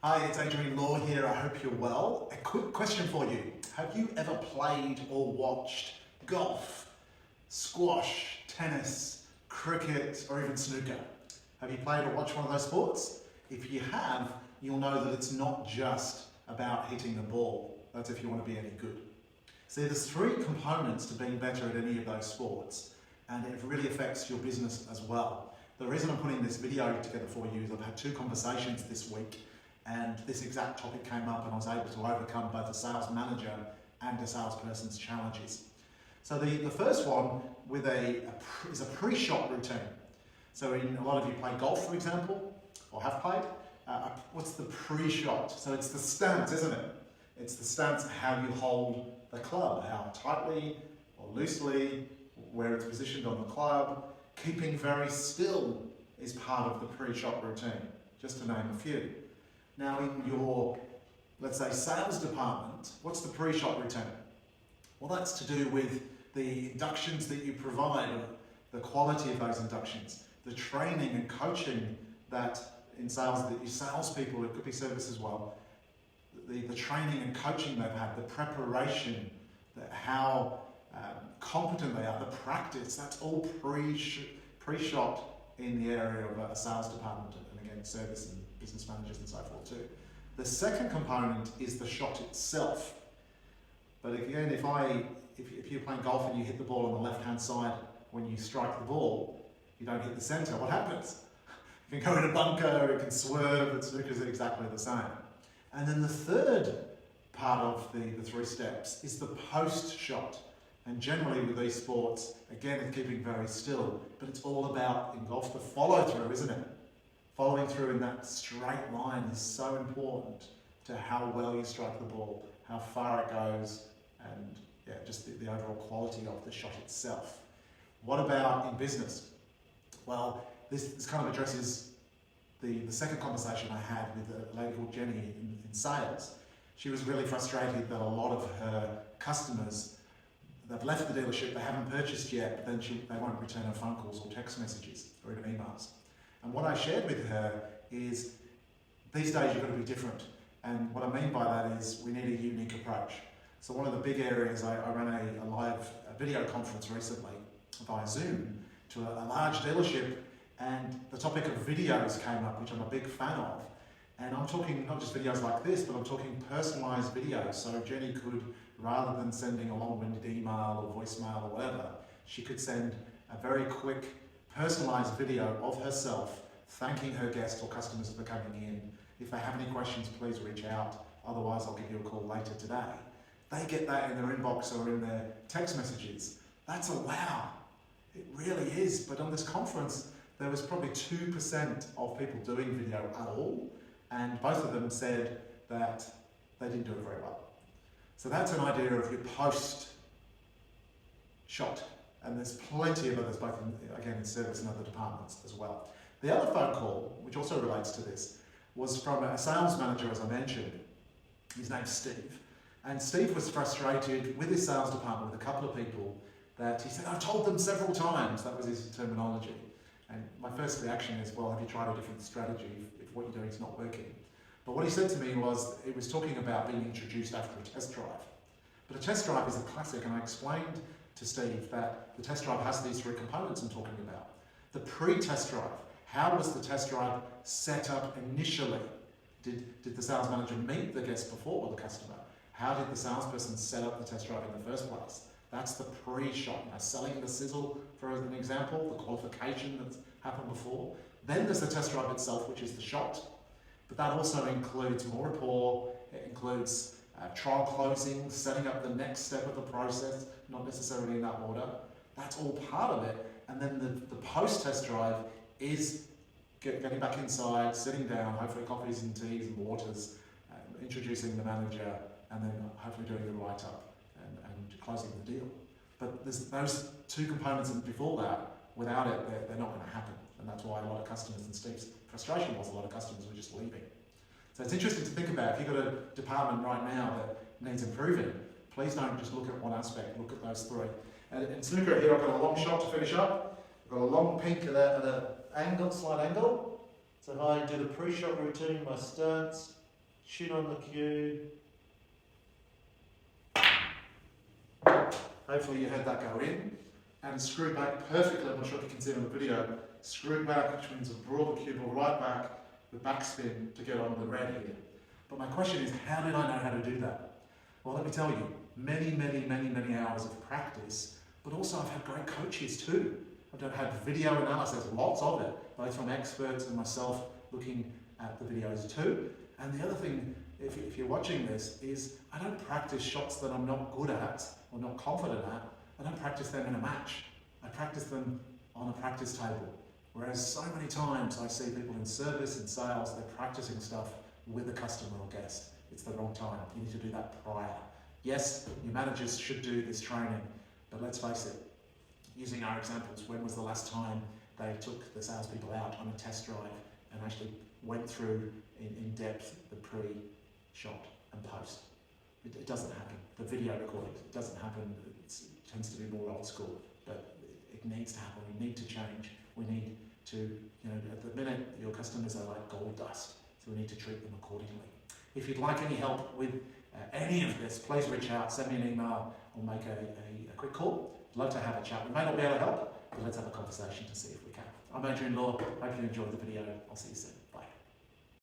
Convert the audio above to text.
Hi, it's Adrian Law here. I hope you're well. A quick question for you. Have you ever played or watched golf, squash, tennis, cricket, or even snooker? Have you played or watched one of those sports? If you have, you'll know that it's not just about hitting the ball. That's if you want to be any good. See, there's three components to being better at any of those sports, and it really affects your business as well. The reason I'm putting this video together for you is I've had two conversations this week, and this exact topic came up and I was able to overcome both a sales manager and a salesperson's challenges. So the first one is a pre-shot routine. So a lot of you play golf, for example, or have played. What's the pre-shot? So it's the stance, isn't it? It's the stance, how you hold the club, how tightly or loosely, where it's positioned on the club. Keeping very still is part of the pre-shot routine, just to name a few. Now in your, let's say, sales department, what's the pre-shot routine? Well, that's to do with the inductions that you provide, the quality of those inductions, the training and coaching that in sales, that your salespeople, it could be service as well, the training and coaching they've had, the preparation, how competent they are, the practice, that's all pre-shot in the area of a sales department, and again, service and business managers and so forth too. The second component is the shot itself. But again, if you're playing golf and you hit the ball on the left-hand side, when you strike the ball, you don't hit the center, what happens? It can go in a bunker, it can swerve, but snooker's exactly the same. And then the third part of the three steps is the post-shot. And generally with these sports, again, it's keeping very still, but it's all about, in golf, the follow-through, isn't it? Following through in that straight line is so important to how well you strike the ball, how far it goes, and yeah, just the overall quality of the shot itself. What about in business? Well, this kind of addresses the second conversation I had with a lady called Jenny in sales. She was really frustrated that a lot of her customers, they've left the dealership, they haven't purchased yet, but then they won't return her phone calls or text messages or even emails. And what I shared with her is, these days you've got to be different. And what I mean by that is we need a unique approach. So one of the big areas, I ran a live video conference recently via Zoom to a large dealership, and the topic of videos came up, which I'm a big fan of. And I'm talking not just videos like this, but I'm talking personalized videos. So Jenny could, rather than sending a long-winded email or voicemail or whatever, she could send a very quick, personalized video of herself, thanking her guests or customers for coming in. If they have any questions, please reach out. Otherwise, I'll give you a call later today. They get that in their inbox or in their text messages. That's a wow. It really is. But on this conference, there was probably 2% of people doing video at all. And both of them said that they didn't do it very well. So that's an idea of your post shot. And there's plenty of others, both again in service and other departments as well. The other phone call, which also relates to this, was from a sales manager, as I mentioned. His name's Steve. And Steve was frustrated with his sales department, with a couple of people, that he said, I've told them several times. That was his terminology. And my first reaction is, well, have you tried a different strategy if what you're doing is not working? But what he said to me was, it was talking about being introduced after a test drive. But a test drive is a classic, and I explained to Steve that the test drive has these three components I'm talking about. The pre-test drive, how was the test drive set up initially? Did the sales manager meet the guest before or the customer? How did the salesperson set up the test drive in the first place? That's the pre-shot, selling the sizzle, for an example, the qualification that's happened before. Then there's the test drive itself, which is the shot. But that also includes more rapport, it includes trial closing, setting up the next step of the process, not necessarily in that order. That's all part of it. And then the post-test drive is getting back inside, sitting down, hopefully coffees and teas and waters, introducing the manager, and then hopefully doing the write-up and closing the deal. But there's those two components, and before that, without it, they're not going to happen. And that's why a lot of customers, and Steve's frustration was a lot of customers were just leaving. So it's interesting to think about. If you've got a department right now that needs improving, please don't just look at one aspect, look at those three. And in snooker here, I've got a long shot to finish up. I've got a long pink at an angle, slight angle. So if I do the pre-shot routine, my stance, shoot on the cue. Hopefully you heard that go in. And screw back perfectly. I'm not sure if you can see it on the video. Screw back, which means I brought the cue ball right back with backspin to get on the red here. But my question is, how did I know how to do that? Well, let me tell you, many hours of practice, but also I've had great coaches too. I've had video analysis, lots of it, both from experts and myself looking at the videos too. And the other thing, if you're watching this, is I don't practice shots that I'm not good at or not confident at. I don't practice them in a match. I practice them on a practice table. Whereas so many times I see people in service and sales, they're practicing stuff with a customer or guest. It's the wrong time. You need to do that prior. Yes, your managers should do this training, but let's face it, using our examples, when was the last time they took the salespeople out on a test drive and actually went through in depth the pre-shot and post? It doesn't happen. The video recordings, it doesn't happen. It tends to be more old school, but it needs to happen. We need to change. We need to, at the minute, your customers are like gold dust, so we need to treat them accordingly. If you'd like any help with any of this, please reach out, send me an email, or make a quick call. I'd love to have a chat. We may not be able to help, but let's have a conversation to see if we can. I'm Adrian Law. Hope you enjoyed the video. I'll see you soon.